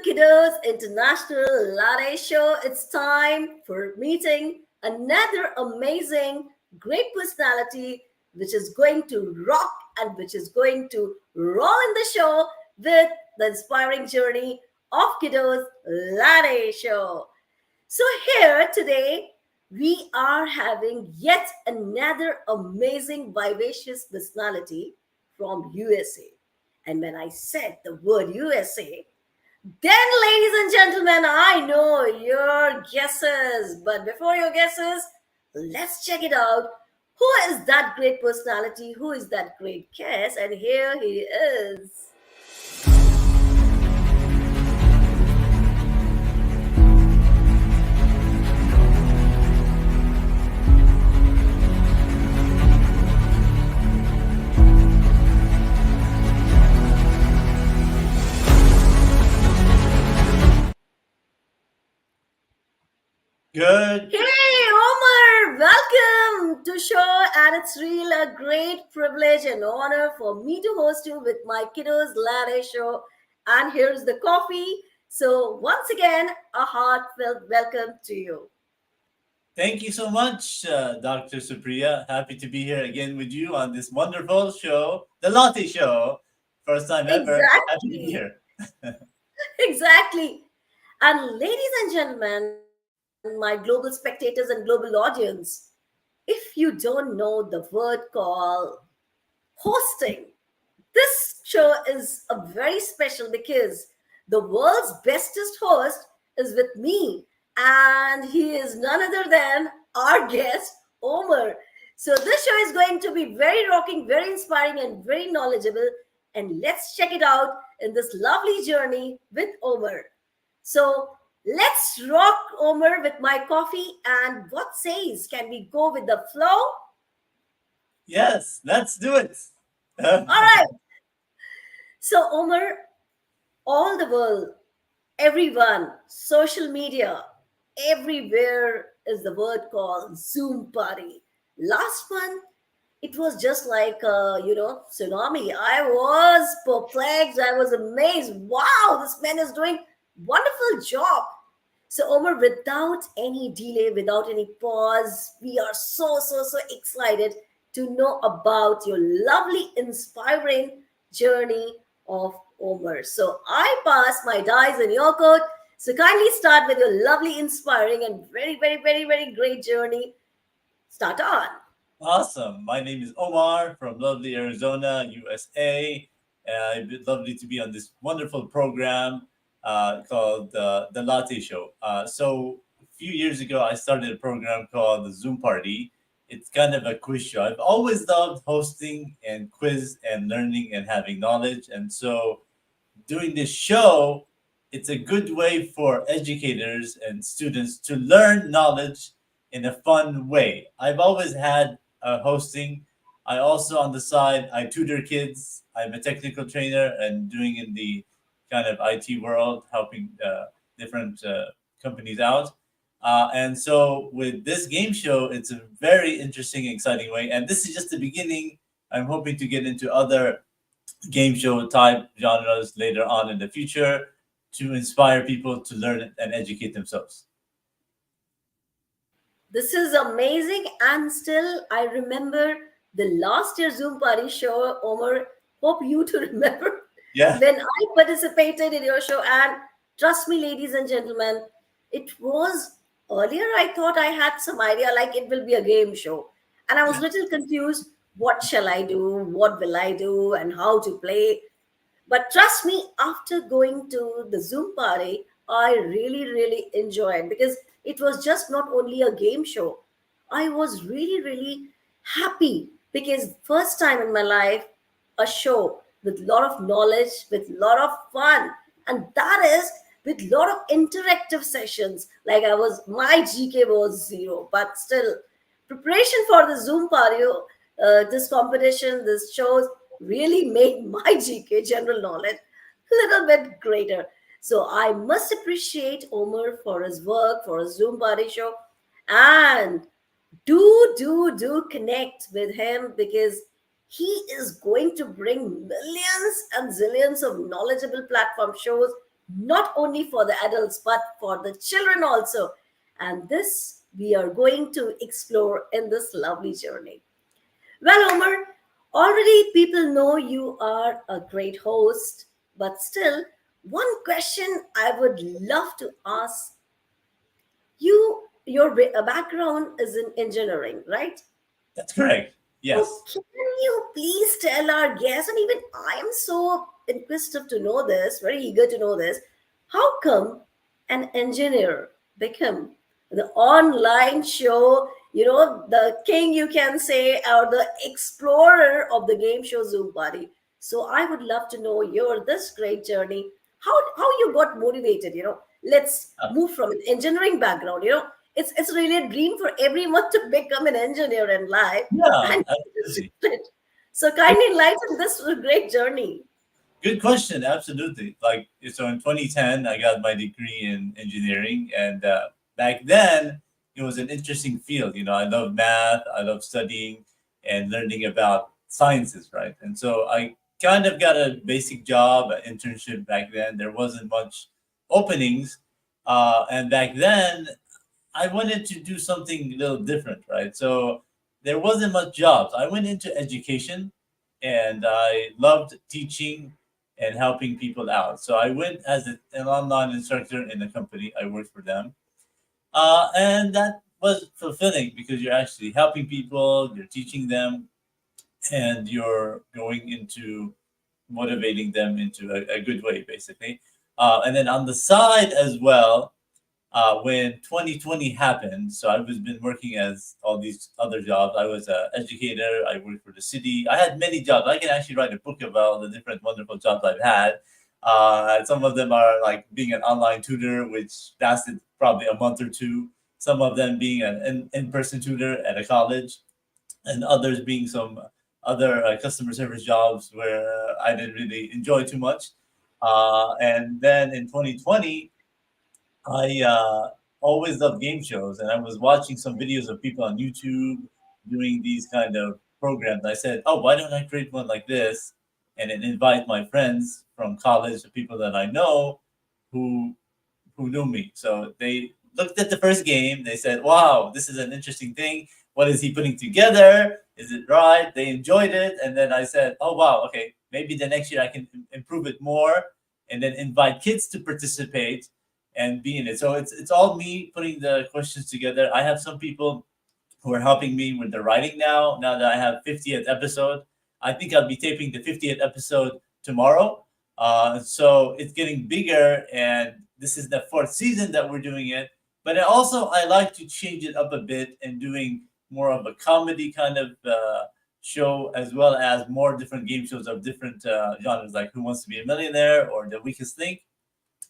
Kudos International Latte Show. It's time for meeting another amazing, great personality which is going to rock and which is going to roll in the show with the inspiring journey of Kudos Latte Show. So, here today, we are having yet another amazing, vivacious personality from USA. And when I said the word USA, then, ladies and gentlemen, I know your guesses. But before your guesses, let's check it out. Who is that great personality? Who is that great guest? And here he is. Good. Hey, Omar, welcome to show, and it's really a great privilege and honor for me to host you with my Kiddos Latte Show. And here's the coffee. So once again, a heartfelt welcome to you. Thank you so much, Dr. Supriya. Happy to be here again with you on this wonderful show, The Latte Show. First time ever. Happy to be Exactly, here. exactly. And ladies and gentlemen, my global spectators and global audience, if you don't know the word called hosting, this show is a very special because the world's bestest host is with me, and he is none other than our guest, Omar. So, this show is going to be very rocking, very inspiring, and very knowledgeable. And let's check it out in this lovely journey with Omar. So, let's rock, Omar, with my coffee. And what says, can we go with the flow? Yes, let's do it. All right. So, Omar, all the world, everyone, social media, everywhere is the word called Zoom party. Last month, it was just like tsunami. I was perplexed. I was amazed. Wow, this man is doing wonderful job. So, Omar, without any delay, without any pause, we are so excited to know about your lovely, inspiring journey of Omar. So, I pass my dice in your court. So, kindly start with your lovely, inspiring, and very great journey. Start on. Awesome. My name is Omar from lovely Arizona, USA. It's lovely to be on this wonderful program called The Latte Show. So, a few years ago, I started a program called the Zoompardy. It's kind of a quiz show. I've always loved hosting and quiz and learning and having knowledge. And so, doing this show, it's a good way for educators and students to learn knowledge in a fun way. I've always had hosting. I also, on the side, I tutor kids. I'm a technical trainer and doing in the kind of IT world, helping different companies out. And so with this game show, it's a very interesting, exciting way. And this is just the beginning. I'm hoping to get into other game show type genres later on in the future to inspire people to learn and educate themselves. This is amazing. And still, I remember the last year Zoom party show, Omar. Hope you to remember Yeah. when I participated in your show. And trust me, ladies and gentlemen, it was earlier. I thought I had some idea like it will be a game show. And I was a little confused. What shall I do? What will I do? And how to play? But trust me, after going to the Zoom party, I really enjoyed because it was just not only a game show. I was really happy because first time in my life, a show with a lot of knowledge, with a lot of fun, and that is with a lot of interactive sessions. Like I was, my GK was zero, but still, preparation for the Zoom party, this competition, this shows really made my GK general knowledge a little bit greater. So I must appreciate Omar for his work, for his Zoom party show, and do connect with him because he is going to bring millions and zillions of knowledgeable platform shows not only for the adults but for the children also. And this we are going to explore in this lovely journey. Well, Omar, already people know you are a great host, but still, one question I would love to ask you, your background is in engineering, right? That's correct. So, Yes. can you please tell our guests, and even I am so inquisitive to know this, very eager to know this, how come an engineer become the online show, the king, you can say, or the explorer of the game show Zoompardy? So, I would love to know your this great journey, how you got motivated. Let's Uh, move from an engineering background. It's really a dream for everyone to become an engineer in life, yeah, and absolutely. so kindly enlighten this great journey. Good question. Absolutely. Like, so in 2010, I got my degree in engineering. And back then, it was an interesting field. I love math, I love studying and learning about sciences, right? And so I kind of got a basic job, an internship back then. There wasn't much openings. And back then, I wanted to do something a little different, right? So there wasn't much jobs. I went into education and I loved teaching and helping people out. So I went as an online instructor in a company. I worked for them. And that was fulfilling because you're actually helping people, you're teaching them, and you're going into motivating them into a good way, basically. And then on the side as well, when 2020 happened, so I was been working as all these other jobs. I was an educator. I worked for the city. I had many jobs. I can actually write a book about the different wonderful jobs I've had. Some of them are like being an online tutor, which lasted probably a month or two. Some of them being an in-person tutor at a college, and others being some other customer service jobs where I didn't really enjoy too much. And then in 2020, I always loved game shows, and I was watching some videos of people on YouTube doing these kind of programs. I said, "Oh, why don't I create one like this, and then invite my friends from college, the people that I know, who knew me." So they looked at the first game. They said, "Wow, this is an interesting thing. What is he putting together? Is it right?" They enjoyed it, and then I said, "Oh, wow, okay, maybe the next year I can improve it more, and then invite kids to participate and be in it." So it's all me putting the questions together. I have some people who are helping me with the writing now. Now that I have 50th episode, I think I'll be taping the 50th episode tomorrow. So it's getting bigger, and this is the fourth season that we're doing it. But I like to change it up a bit and doing more of a comedy kind of show, as well as more different game shows of different genres, like Who Wants to Be a Millionaire or The Weakest Link,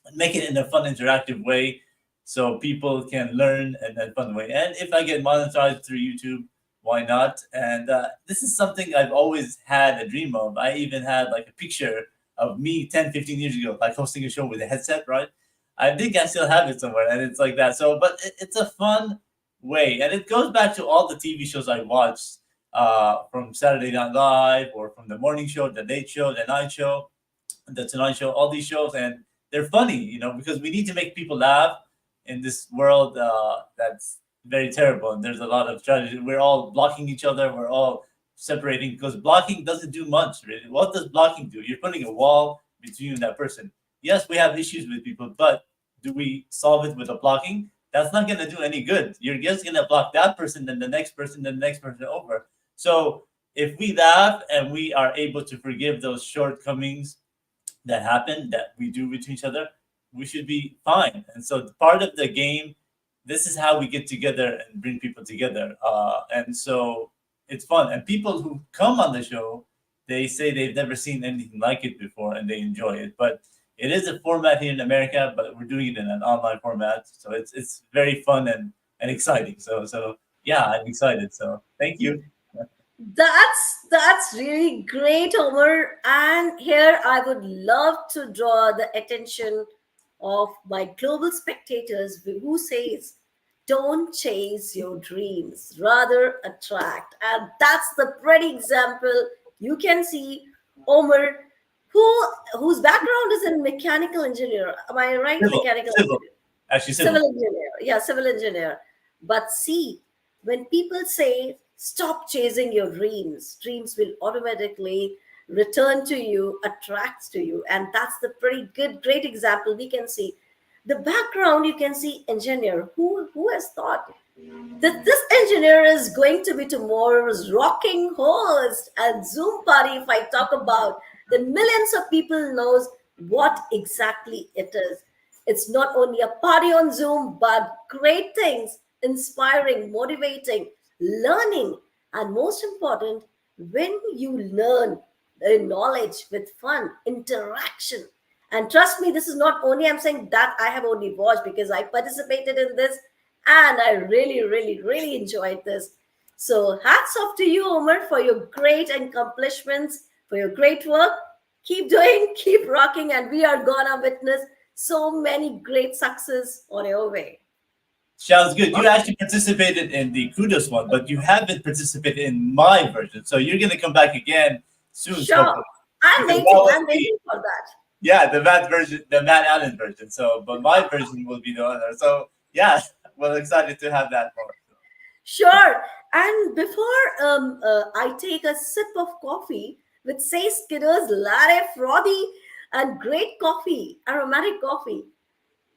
and make it in a fun, interactive way so people can learn in a fun way. And if I get monetized through YouTube, why not? And this is something I've always had a dream of. I even had like a picture of me 10, 15 years ago, like hosting a show with a headset, right? I think I still have it somewhere, and it's like that. So, but it's a fun way. And it goes back to all the TV shows I watched, from Saturday Night Live, or from the morning show, the late show, the night show, the Tonight Show, all these shows, and they're funny, because we need to make people laugh in this world that's very terrible, and there's a lot of tragedy. We're all blocking each other. We're all separating because blocking doesn't do much, really. What does blocking do? You're putting a wall between you and that person. Yes, we have issues with people, but do we solve it with a blocking? That's not going to do any good. You're just going to block that person, then the next person, then the next person over. So if we laugh and we are able to forgive those shortcomings that happen that we do with each other, we should be fine. And so part of the game, this is how we get together and bring people together. And so it's fun. And people who come on the show, they say they've never seen anything like it before and they enjoy it. But it is a format here in America, but we're doing it in an online format. So it's very fun and exciting. So yeah, I'm excited. So thank you. That's really great, Omar. And here I would love to draw the attention of my global spectators who says, don't chase your dreams, rather attract. And that's the pretty example you can see, Omar. who whose background is in mechanical engineer. Am I right? Mechanical Civil, engineer. actually civil. Civil engineer. Yeah, civil engineer. But see, when people say stop chasing your dreams, dreams will automatically return to you, attracts to you. And that's the pretty good, great example we can see. The background you can see engineer. Who has thought that this engineer is going to be tomorrow's rocking host at Zoom party? If I talk about, then millions of people knows what exactly it is. It's not only a party on Zoom, but great things, inspiring, motivating, learning, and most important, when you learn the knowledge with fun, interaction. And trust me, this is not only I'm saying that I have only watched because I participated in this and I really, really, really enjoyed this. So hats off to you, Omar, for your great accomplishments, for your great work. Keep doing, keep rocking, and we are gonna witness so many great success on your way. Sounds good. You actually participated in the Kudos one, but you haven't participated in my version. So you're gonna come back again soon, Sure. hopefully, I'm because that waiting. was I'm the waiting for that. yeah the Matt version, the Matt Allen version. So, but my version will be the other. So yeah, well, excited to have that more. Sure. And before I take a sip of coffee, which says Kudos Latte Frothy and great coffee, aromatic coffee,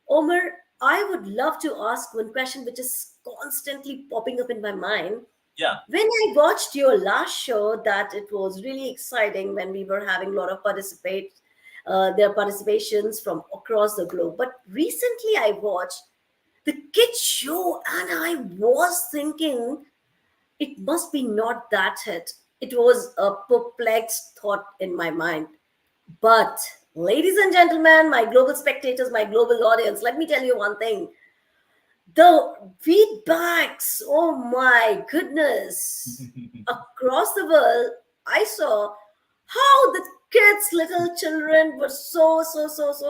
Omar, I would love to ask one question which is constantly popping up in my mind. Yeah. When I watched your last show, that it was really exciting when we were having a lot of their participations from across the globe. But recently I watched the kids show and I was thinking it must be not that hit. It was a perplexed thought in my mind. But, ladies and gentlemen, my global spectators, my global audience, let me tell you one thing. The feedbacks, oh my goodness, across the world, I saw how the kids, little children, were so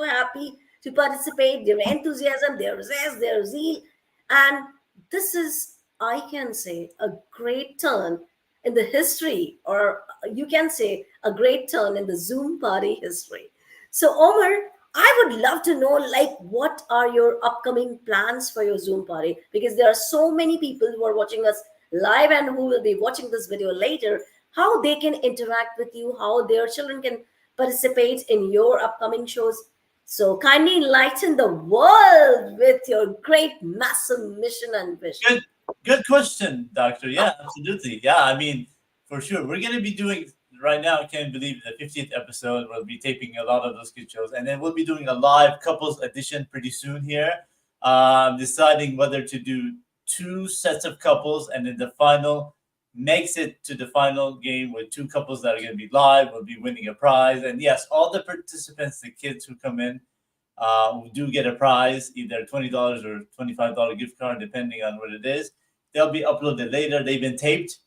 happy to participate, their enthusiasm, their zest, their zeal. And this is, I can say, a great turn in the history, or you can say a great turn in the Zoom party history. So, Omar, I would love to know, like, what are your upcoming plans for your Zoom party? Because there are so many people who are watching us live and who will be watching this video later, how they can interact with you, how their children can participate in your upcoming shows. So, kindly enlighten the world with your great, massive mission and vision. Good, good question, Doctor. Yeah, absolutely. Yeah, I mean, for sure, we're gonna be doing right now. I can't believe the 50th episode. We'll be taping a lot of those good shows, and then we'll be doing a live couples edition pretty soon here. Deciding whether to do two sets of couples, and then the final makes it to the final game with two couples that are going to be live. Will be winning a prize, and yes, all the participants, the kids who come in, we do get a prize, either $20 or $25 gift card, depending on what it is. They'll be uploaded later. They've been taped.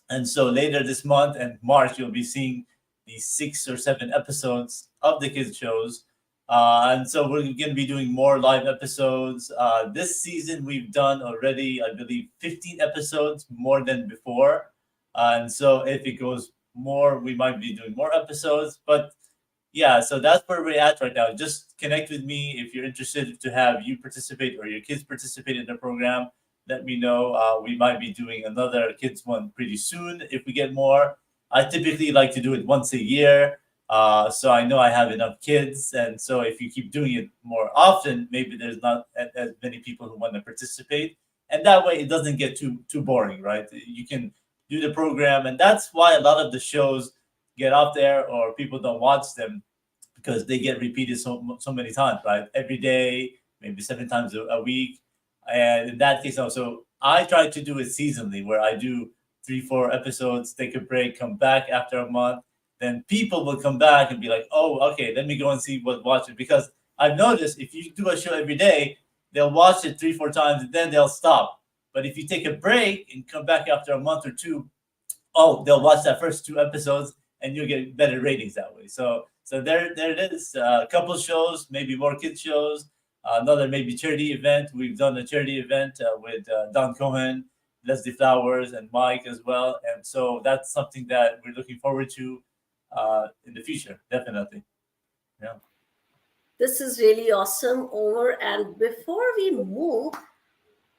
And so later this month and March, you'll be seeing these 6 or 7 episodes of the kids' shows. And so we're going to be doing more live episodes. This season, we've done already, I believe, 15 episodes more than before. And so if it goes more, we might be doing more episodes. But yeah, so that's where we're at right now. Just connect with me if you're interested to have you participate or your kids participate in the program. Let me know. We might be doing another kids one pretty soon if we get more. I typically like to do it once a year. So I know I have enough kids. And so if you keep doing it more often, maybe there's not as many people who want to participate. And that way it doesn't get too boring, right? You can do the program. And that's why a lot of the shows get off there or people don't watch them because they get repeated so many times, right? Every day, maybe 7 times a week. And in that case, also, I try to do it seasonally where I do 3, 4 episodes, take a break, come back after a month. Then people will come back and be like, oh, okay, let me go and see what watch it. Because I've noticed if you do a show every day, they'll watch it 3, 4 times and then they'll stop. But if you take a break and come back after a month or two, oh, they'll watch that first 2 episodes and you'll get better ratings that way. So there it is. A couple shows, maybe more kids shows. Another maybe charity event. We've done a charity event with Don Cohen, Leslie Flowers, and Mike as well. And so that's something that we're looking forward to. in the future. Definitely. Yeah. This is really awesome, Omar. And before we move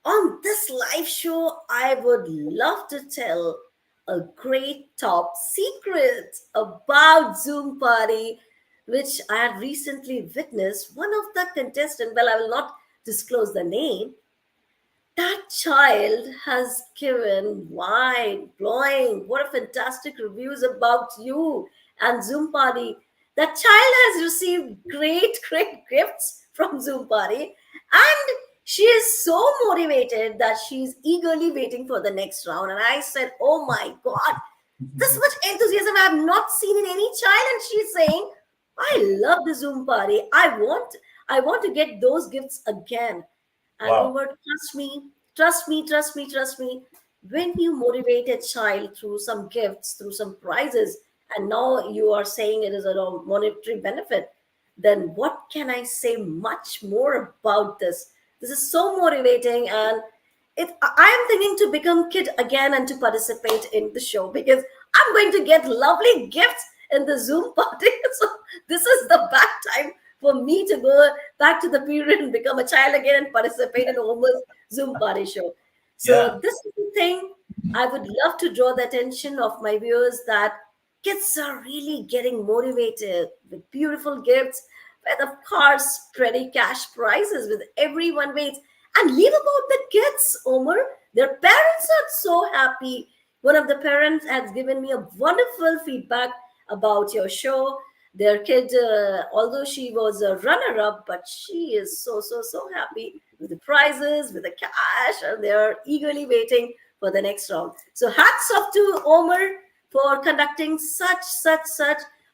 on this live show, I would love to tell a great top secret about Zoom Party, which I had recently witnessed. One of the contestants, well, I will not disclose the name, that child has given wide blowing what a fantastic reviews about you and Zoom Party. That child has received great gifts from Zoom Party, and she is so motivated that she's eagerly waiting for the next round. And I said, oh my god, this much enthusiasm I have not seen in any child. And she's saying, I love the Zoom Party, I want to get those gifts again. And Wow. over, trust me. When you motivate a child through some gifts, through some prizes, and now you are saying it is a monetary benefit, then what can I say much more about this? This is so motivating, and I am thinking to become kid again and to participate in the show because I'm going to get lovely gifts in the Zoom party. So this is the back time for me to go back to the period and become a child again and participate in Omar's Zoom party show. Yeah. So this is the thing I would love to draw the attention of my viewers that kids are really getting motivated with beautiful gifts, with of course pretty cash prizes with everyone waits. And leave about the kids, Omar. Their parents are so happy. One of the parents has given me a wonderful feedback about your show. Their kid, although she was a runner-up, but she is so happy with the prizes, with the cash, and they are eagerly waiting for the next round. So hats off to Omar for conducting such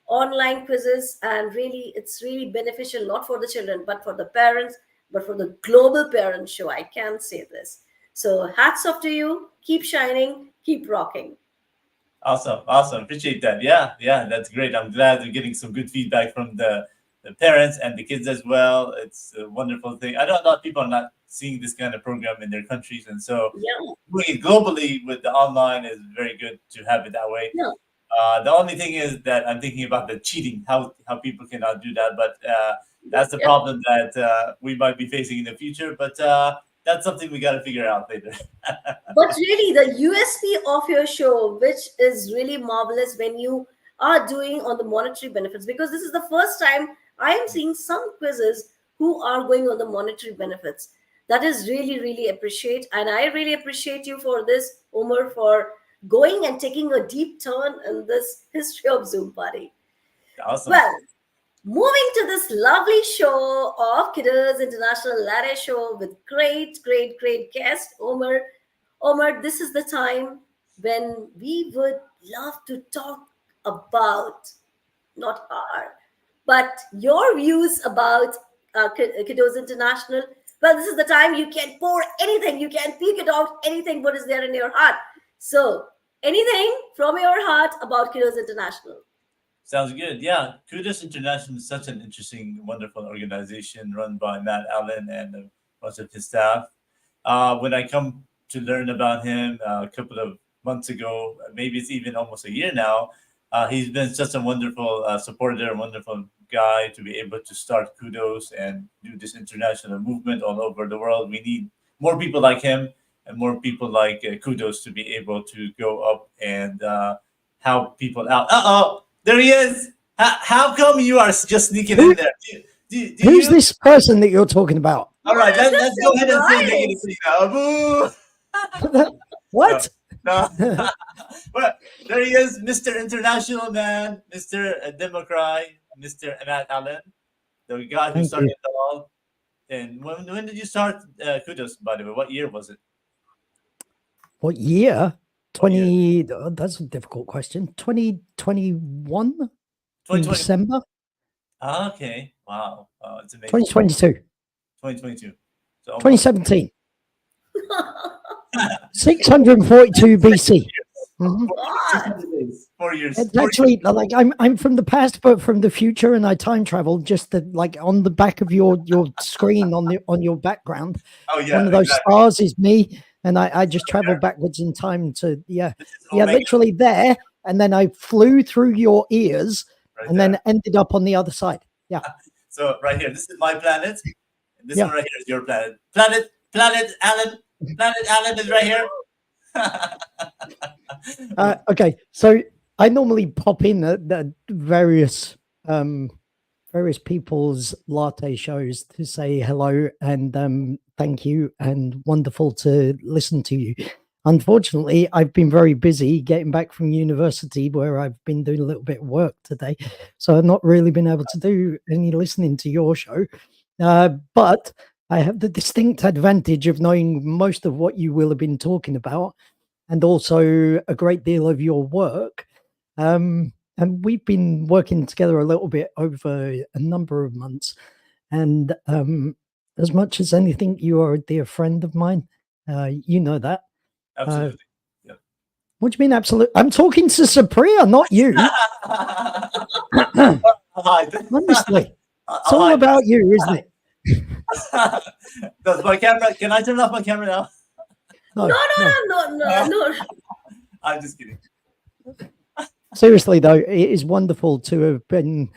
online quizzes, and really it's really beneficial not for the children but for the parents, but for the global parent show. I can say this. So hats off to you. Keep shining, keep rocking. Awesome, awesome. Appreciate that. Yeah, yeah, that's great. I'm glad we're getting some good feedback from the parents and the kids as well. It's a wonderful thing. I know a lot of people are not seeing this kind of program in their countries, and so Yeah, doing it globally with the online is very good to have it that way. yeah, The only thing is that I'm thinking about the cheating, how people cannot do that, but that's the yeah. problem that we might be facing in the future. But that's something we got to figure out later. But really, the USP of your show, which is really marvelous when you are doing on the monetary benefits, because this is the first time I am seeing some quizzes who are going on the monetary benefits. That is really appreciate, and I really appreciate you for this, Omar, for going and taking a deep turn in this history of Zoom party. Awesome. Well, moving to this lovely show of Kudos International Latte Show with great guest Omar. Omar, this is the time when we would love to talk about not our, but your views about Kudos International. Well, this is the time you can pour anything, you can peek it out, anything what is there in your heart. So, anything from your heart about Kudos International. Sounds good. Yeah, Kudos International is such an interesting, wonderful organization run by Matt Allen and a bunch of his staff. When I come to learn about him a couple of months ago, maybe it's even almost a year now, he's been such a wonderful supporter, wonderful guy to be able to start Kudos and do this international movement all over the world. We need more people like him and more people like Kudos to be able to go up and help people out. Uh-oh, there he is. How come you are just sneaking in there? Do Who's you? this person that you're talking about? All right, What is let's this go ahead and say surprise? negative thing now. Boo! What? No. But there he is, Mr. International Man, Mr. Democrat, Mr. Matt Allen, the guy who Thank started you. it all. And when did you start Kudos, by the way? What year was it? What year? What year? 20. That's a difficult question. 2021 in 2020. December. Ah, okay. Wow. It's amazing. 2022. 2022. So almost 2017. 642 BC. Mhm. God. 4 years. It's actually like I'm from the past, but from the future, and I time traveled just like on the back of your screen on your background. Oh yeah. One of those Exactly. stars is me, and I just traveled backwards in time to This is yeah, Omega. literally there. and then I flew through your ears Right and there. then ended up on the other side. Yeah. So right here, this is my planet. And this Yeah. one right here is your planet. Planet Alan. Planet Alan is right here. Okay, so I normally pop in at various people's latte shows to say hello and thank you and wonderful to listen to you. Unfortunately, I've been very busy getting back from university where I've been doing a little bit of work today, so I've not really been able to do any listening to your show. But I have the distinct advantage of knowing most of what you will have been talking about, and also a great deal of your work. And we've been working together a little bit over a number of months. And as much as anything, you are a dear friend of mine. You know that. Absolutely. What do you mean, absolutely? I'm talking to Supriya, not you. Honestly, it's all about you, isn't it? Does my camera? Can I turn off my camera now? No. I'm just kidding. Seriously, though, it is wonderful to have been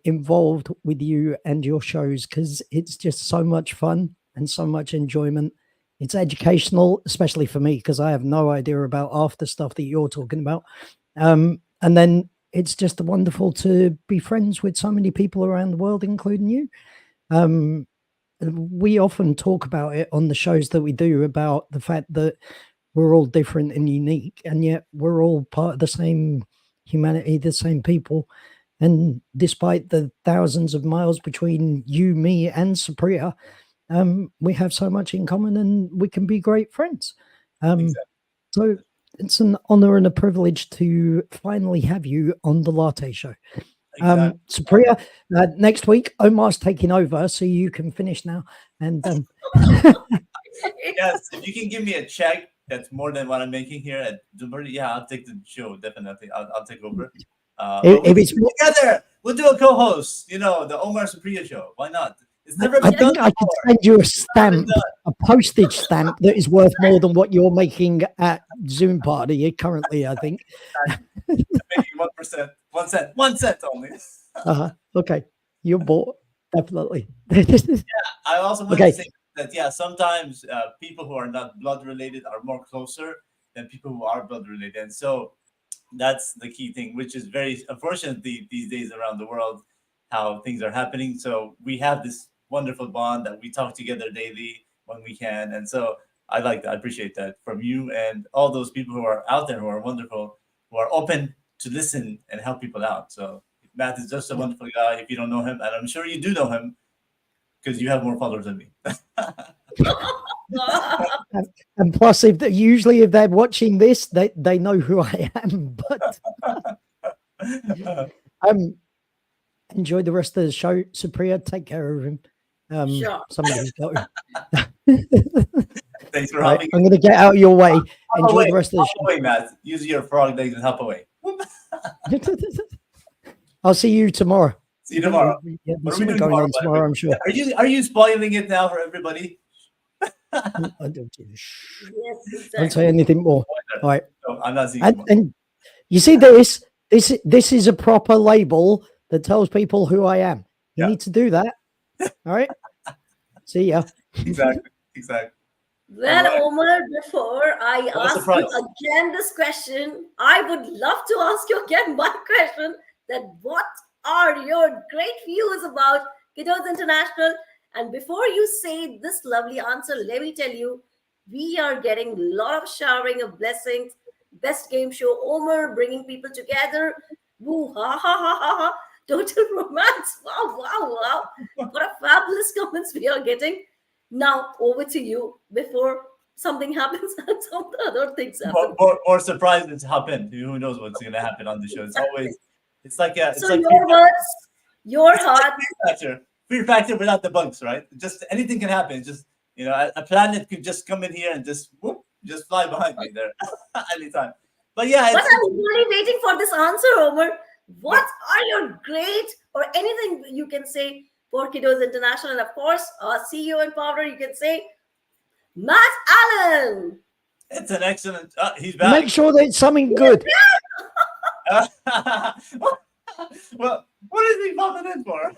involved with you and your shows, because it's just so much fun and so much enjoyment. It's educational, especially for me, because I have no idea about half the stuff that you're talking about. And then it's just wonderful to be friends with so many people around the world, including you. We often talk about it on the shows that we do, about the fact that we're all different and unique, and yet we're all part of the same humanity, the same people. And despite the thousands of miles between you, me, and Supriya, we have so much in common, and we can be great friends. Exactly. So it's an honor and a privilege to finally have you on the Latte Show. Exactly. Supriya, next week Omar's taking over, so you can finish now. And Yes, if you can give me a check that's more than what I'm making here at Zoompardy, yeah, I'll take the show, definitely. I'll take over. if it's together, we'll do a co-host. The Omar Supriya show. Why not? It's never I been done think I could before. send you a stamp, a postage stamp that is worth more than what you're making at Zoompardy currently, I think. Maybe 1%, 1 cent only. Okay, you're bought, definitely. I also want to say that, sometimes people who are not blood related are more closer than people who are blood related. And so that's the key thing, which is very unfortunately these days around the world, how things are happening. So we have this wonderful bond that we talk together daily when we can. And so I like that. I appreciate that from you and all those people who are out there who are wonderful, who are open to listen and help people out. So Matt is just a wonderful guy. If you don't know him, and I'm sure you do know him because you have more followers than me. And plus, usually if they're watching this, they know who I am. But enjoy the rest of the show, Supriya. Take care of him. Sure. Somebody's got him. Thanks for having me. I'm going to get out of your way. Enjoy the rest of the show. Away, Matt. Use your frog legs and hop away. I'll see you tomorrow. See you tomorrow. Yeah, What there's are we something doing going on tomorrow, tomorrow, I'm sure. Are you spoiling it now for everybody? Don't Yes, say exactly. anything more. All right. No, I'm not seeing And you see this is a proper label that tells people who I am. You Yeah. need to do that. All right. See ya. Exactly. Well, Alright. Omar, before I What a ask surprise. you again this question, I would love to ask you again my question, that what are your great views about Kudos International? And before you say this lovely answer, let me tell you, we are getting a lot of showering of blessings. Best game show, Omar, bringing people together. Woo, ha, ha, ha, ha, ha. Total romance. Wow. What a fabulous comments we are getting. Now, over to you before something happens and some other things happen. Or surprises happen. Who knows what's going to happen on the show? It's always, it's like So your words, your heart. Fear factor without the bugs, right? Just anything can happen. It's just, a planet could just come in here and just fly behind me there anytime. But yeah, But I'm really waiting for this answer, Omar. What are your great or anything you can say for Kudos International? And of course, our CEO and founder, you can say Matt Allen. it's an excellent. He's back. Make sure that it's something good. Well, what is he popping in for?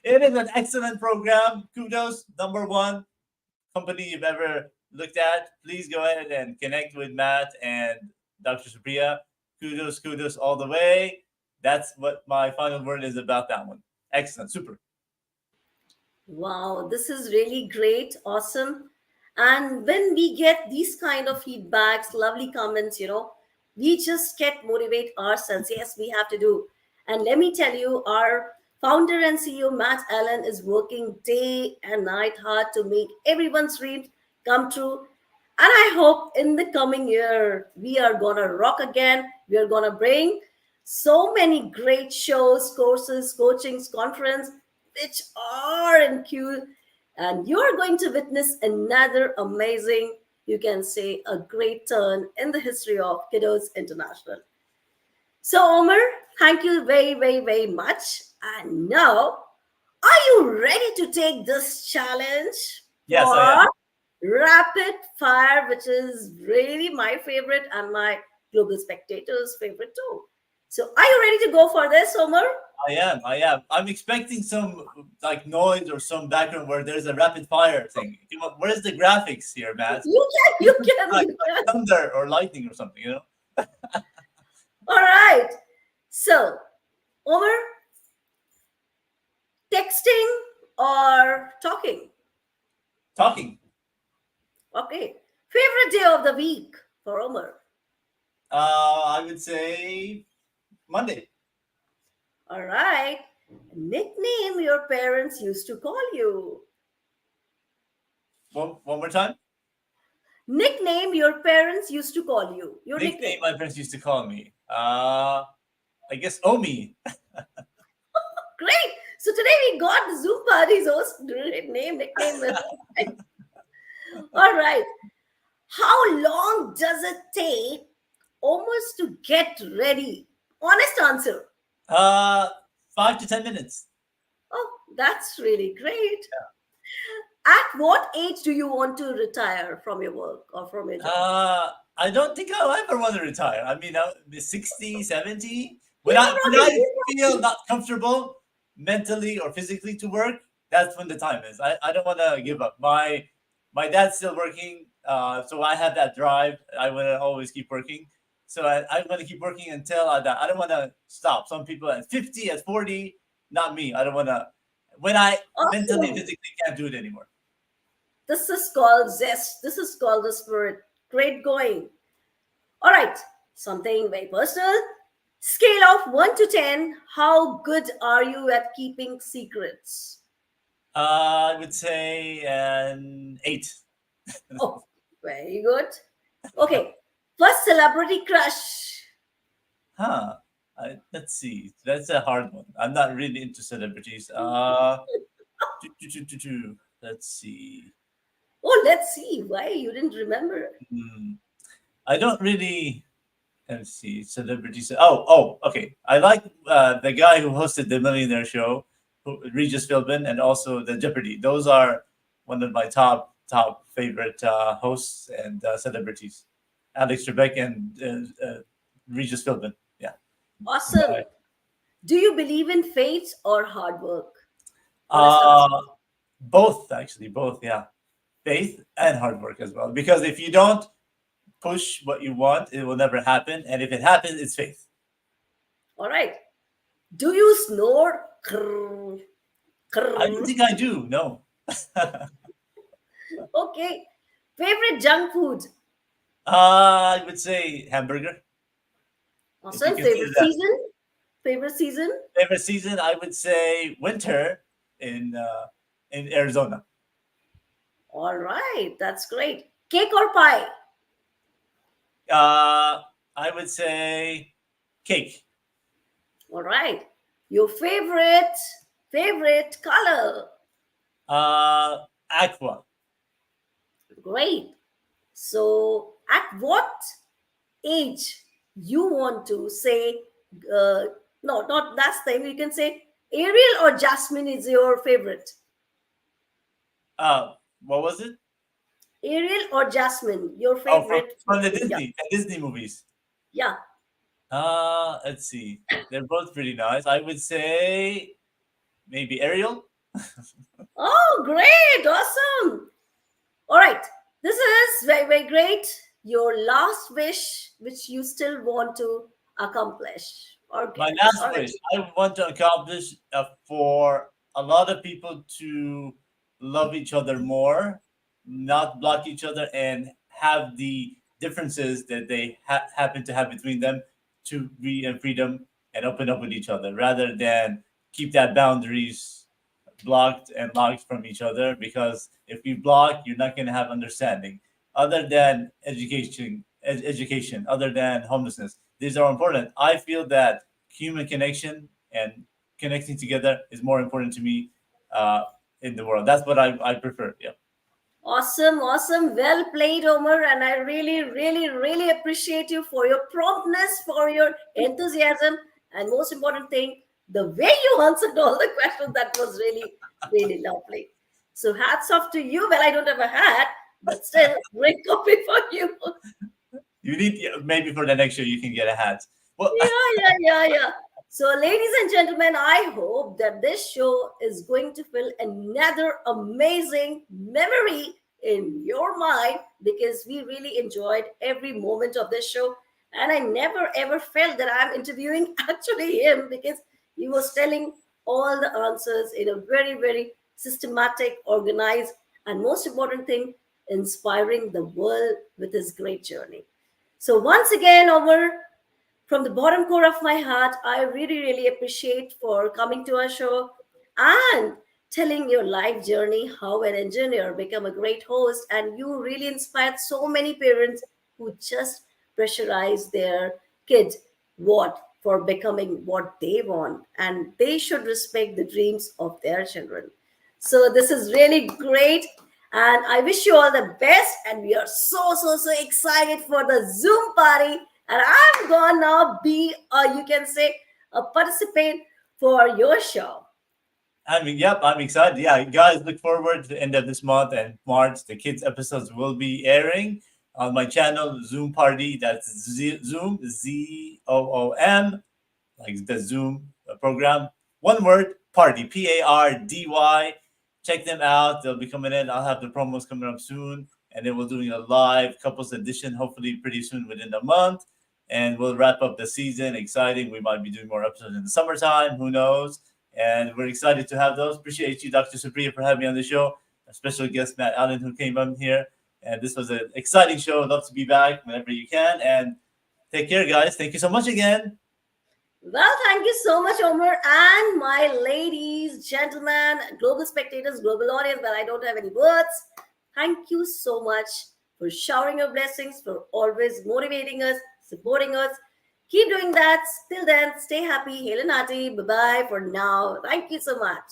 It is an excellent program. Kudos, number one company you've ever looked at. Please go ahead and connect with Matt and Dr. Supriya. Kudos, kudos all the way. That's what my final word is about that one. Excellent, super. Wow, this is really great, awesome. And when we get these kind of feedbacks, lovely comments, we just get motivate ourselves. Yes, we have to do. And let me tell you, our founder and CEO Matt Allen is working day and night hard to make everyone's dreams come true. And I hope in the coming year we are gonna rock again. We are gonna bring so many great shows, courses, coachings, conference, which are in queue, and you're going to witness another amazing, you can say, a great turn in the history of Kiddos International. So, Omar, thank you very, very, very much. And now, are you ready to take this challenge Yes, I am. for rapid fire, which is really my favorite and my global spectators' favorite too? So, are you ready to go for this, Omar? I am. I am. I'm expecting some like noise or some background where there's a rapid fire thing. Where's the graphics here, Matt? You Like can. thunder or lightning or something, All right. So, Omar, texting or talking? Talking. Okay. Favorite day of the week for Omar? I would say Monday. All right. Nickname your parents used to call you. One more time. Nickname your parents used to call you. Your Nickname nickname. my friends used to call me. I guess Omi. Great. So today we got the Zoompardy's host nickname. All right. How long does it take almost to get ready? Honest answer. Uh, 5 to 10 minutes. Oh, that's really great. At what age do you want to retire from your work or from your job? I don't think I'll ever want to retire. I mean, I'll be 60, 70. You When know, I feel not comfortable mentally or physically to work, that's when the time is. I don't want to give up. My dad's still working, so I have that drive. I want to always keep working. So I want to keep working until I die. I don't want to stop. Some people at 50, at 40, not me. I don't want to. When I mentally, awesome. physically can't do it anymore. This is called zest. This is called the spirit. Great going. All right. Something very personal. Scale of 1 to 10. How good are you at keeping secrets? I would say an 8. Oh, very good. Okay. First celebrity crush. Huh. Let's see. That's a hard one. I'm not really into celebrities. Let's see. Oh, let's see. Why you didn't remember? Hmm. I don't really. Let's see. Celebrities. Oh. Okay. I like the guy who hosted the Millionaire Show, Regis Philbin, and also the Jeopardy. Those are one of my top favorite hosts and celebrities. Alex Trebek and Regis Philbin. Yeah. Awesome. Do you believe in fate or hard work? Honest answer. Uh, both actually, both. Yeah, faith and hard work as well. Because if you don't push what you want, it will never happen. And if it happens, it's faith. All right. Do you snore? Krr, I don't krr. think I do. No. Okay. Favorite junk food? I would say hamburger. If you Awesome. consider Favorite that season? Favorite season? favorite season, I would say winter in Arizona. All right. That's great. Cake or pie? Uh, I would say cake. All right. Your favorite color? Aqua. Great. So, at what age you want to say, no, not that's the thing. You can say Ariel or Jasmine is your favorite. What was it? Ariel or Jasmine, your Oh, from, favorite. from the Yeah, Disney movies. yeah. Let's see. They're both pretty nice. I would say maybe Ariel. Oh, great. Awesome. All right. This is very, very great. Your last wish, which you still want to accomplish or My get. All last right. wish I want to accomplish for a lot of people to love each other more, not block each other, and have the differences that they happen to have between them to be in freedom and open up with each other rather than keep that boundaries blocked and locked from each other, because if you block you're not going to have understanding other than education, other than homelessness. These are important. I feel that human connection and connecting together is more important to me uh, in the world. That's what I prefer. Yeah. Awesome, awesome. Well played, Omar. And I really, really, really appreciate you for your promptness, for your enthusiasm, and most important thing, the way you answered all the questions. That was really, really lovely. So hats off to you. Well, I don't have a hat, but still, great copy for you. You need, maybe for the next year you can get a hat. Well, Yeah. So, ladies and gentlemen, I hope that this show is going to fill another amazing memory in your mind, because we really enjoyed every moment of this show. And I never ever felt that I'm interviewing actually him, because he was telling all the answers in a very, very systematic, organized, and most important thing, inspiring the world with his great journey. So, once again, Omar, from the bottom core of my heart, I really, really appreciate for coming to our show and telling your life journey, how an engineer become a great host, and you really inspired so many parents who just pressurize their kids what for becoming what they want, and they should respect the dreams of their children. So this is really great. And I wish you all the best. And we are so excited for the Zoom party. And I'm gonna be, you can say, a participant for your show. I mean, yep, I'm excited. Yeah, guys, look forward to the end of this month and March. The kids episodes will be airing on my channel, Zoom Party. That's Zoom, ZOOM, like the Zoom program. One word, party, PARDY. Check them out. They'll be coming in. I'll have the promos coming up soon. And then we're doing a live couples edition, hopefully pretty soon within a month. And we'll wrap up the season. Exciting. We might be doing more episodes in the summertime. Who knows? And we're excited to have those. Appreciate you, Dr. Supriya, for having me on the show. A special guest, Matt Allen, who came on here. And this was an exciting show. I'd love to be back whenever you can. And take care, guys. Thank you so much again. Well, thank you so much, Omar. And my ladies, gentlemen, global spectators, global audience, but I don't have any words. Thank you so much for showering your blessings, for always motivating us, supporting us. Keep doing that. Till then, stay happy. Hail and hearty. Bye bye for now. Thank you so much.